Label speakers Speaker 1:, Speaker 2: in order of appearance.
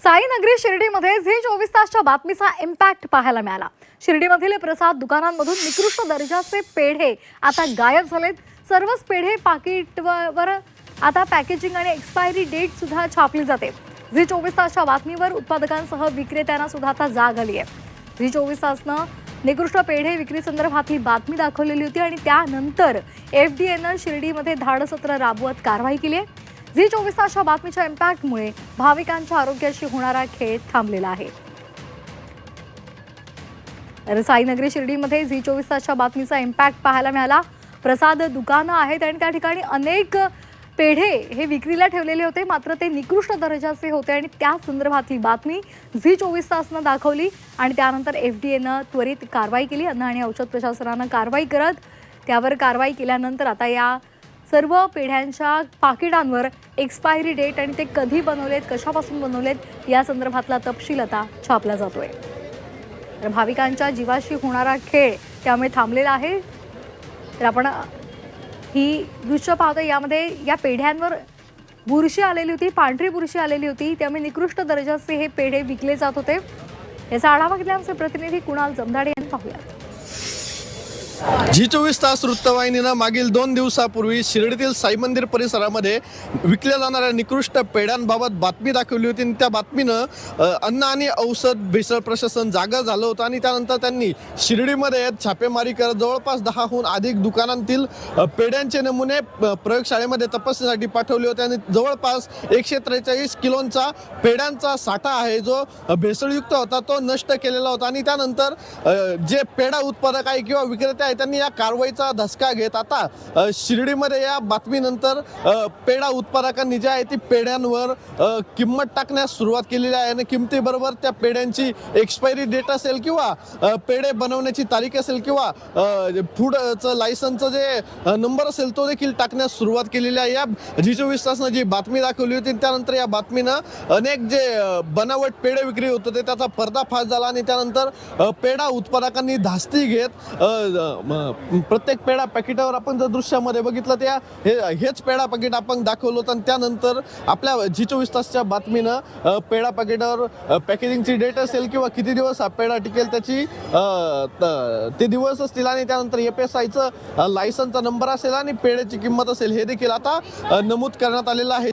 Speaker 1: साईनगरी शिर्डीमध्ये Zee 24 तासच्या बातमीचा impact पाहायला मिळाला। शिर्डीमधील प्रसाद दुकानांमधून निकृष्ट दर्जाचे पेढे आता गायब झालेत। सर्वच पेढे पाकिटवर आता पॅकेजिंग आणि एक्सपायरी डेट सुद्धा छापली जाते। झी 24 तासच्या बातमीवर उत्पादकांसह विक्रेत्यांना सुद्धा आता जाग आली आहे। झी 24 तासनं निकृष्ट पेढे विक्री संदर्भातली बातमी दाखवलेली होती आणि त्यानंतर एफडीएनं शिर्डीमध्ये धाडसत्र राबवत कारवाई केली आहे। झी 24 तासच्या बातमीच्या इम्पॅक्टमुळे भाविकांच्या आरोग्याशी होणारा खेळ थांबलेला आहे। तर साईनगरी शिर्डीमध्ये झी 24 तासच्या बातमीचा इम्पॅक्ट पाहायला मिळाला। प्रसाद दुकानं आहेत आणि त्या ठिकाणी अनेक पेढे हे विक्रीला ठेवलेले होते, मात्र ते निकृष्ट दर्जाचे होते आणि त्या संदर्भातली बातमी झी 24 तासनं दाखवली आणि त्यानंतर एफडीएनं त्वरित कारवाई केली। अन्न आणि औषध प्रशासनानं कारवाई करत त्यावर कारवाई केल्यानंतर आता या सर्व पेढ्यांच्या पाकिटांवर एक्सपायरी डेट आणि ते कधी बनवलेत, कशापासून बनवलेत या संदर्भातला तपशील आता छापला जातोय। तर भाविकांच्या जीवाशी होणारा खेळ त्यामुळे थांबलेला आहे। तर आपण ही दृश्य पाहतो, यामध्ये या पेढ्यांवर बुरशी आलेली होती, पांढरी बुरशी आलेली होती, त्यामुळे निकृष्ट दर्जाचे हे पेढे विकले जात होते। याचा आढावा घेतला आमचे प्रतिनिधी कुणाल जमदाडे यांनी। पाहूयात।
Speaker 2: झी 24 तास वृत्तवाहिनीनं मागील 2 दिवसापूर्वी शिर्डीतील साई मंदिर परिसरामध्ये विकल्या जाणाऱ्या निकृष्ट पेढ्यांबाबत बातमी दाखवली होती। त्या बातमीनं अन्न आणि औषध भेसळ प्रशासन जागा झालं होतं आणि त्यानंतर त्यांनी शिर्डीमध्ये छापेमारी करत जवळपास 10हून अधिक दुकानांतील पेढ्यांचे नमुने प्रयोगशाळेमध्ये तपासणीसाठी पाठवले होते आणि जवळपास 143 किलोंचा पेढ्यांचा साठा आहे जो भेसळयुक्त होता तो नष्ट केलेला होता। आणि त्यानंतर जे पेढा उत्पादक आहे किंवा विक्रेते आहे त्यांनी या कारवाईचा धसका घेत आता शिर्डीमध्ये या बातमीनंतर पेढा उत्पादकांनी जे आहे ती पेढ्यांवर किंमत टाकण्यास सुरुवात केलेली आहे आणि किमतीबरोबर त्या पेढ्यांची एक्सपायरी डेट असेल किंवा पेढे बनवण्याची तारीख असेल किंवा फूडचं लायसन्सचं जे नंबर असेल तो देखील टाकण्यास सुरुवात केलेली आहे। या झी 24 तासनं जी बातमी दाखवली होती त्यानंतर या बातमीनं अनेक जे बनावट पेढे विक्री होत होते त्याचा पर्दाफाश झाला आणि त्यानंतर पेढा उत्पादकांनी धास्ती घेत प्रत्येक पेढा पॅकेटावर आपण जर दृश्यामध्ये बघितलं त्या हेच पेढा पॅकेट आपण दाखवलं होतं आणि त्यानंतर आपल्या झी 24 तासच्या बातमीनं पेढा पॅकेटावर पॅकेजिंगची डेट असेल किंवा किती दिवस हा पेढा टिकेल त्याची ते दिवस असतील आणि त्यानंतर FSIचं लायसन्सचा नंबर असेल आणि पेढ्याची किंमत असेल हे देखील आता नमूद करण्यात आलेलं आहे।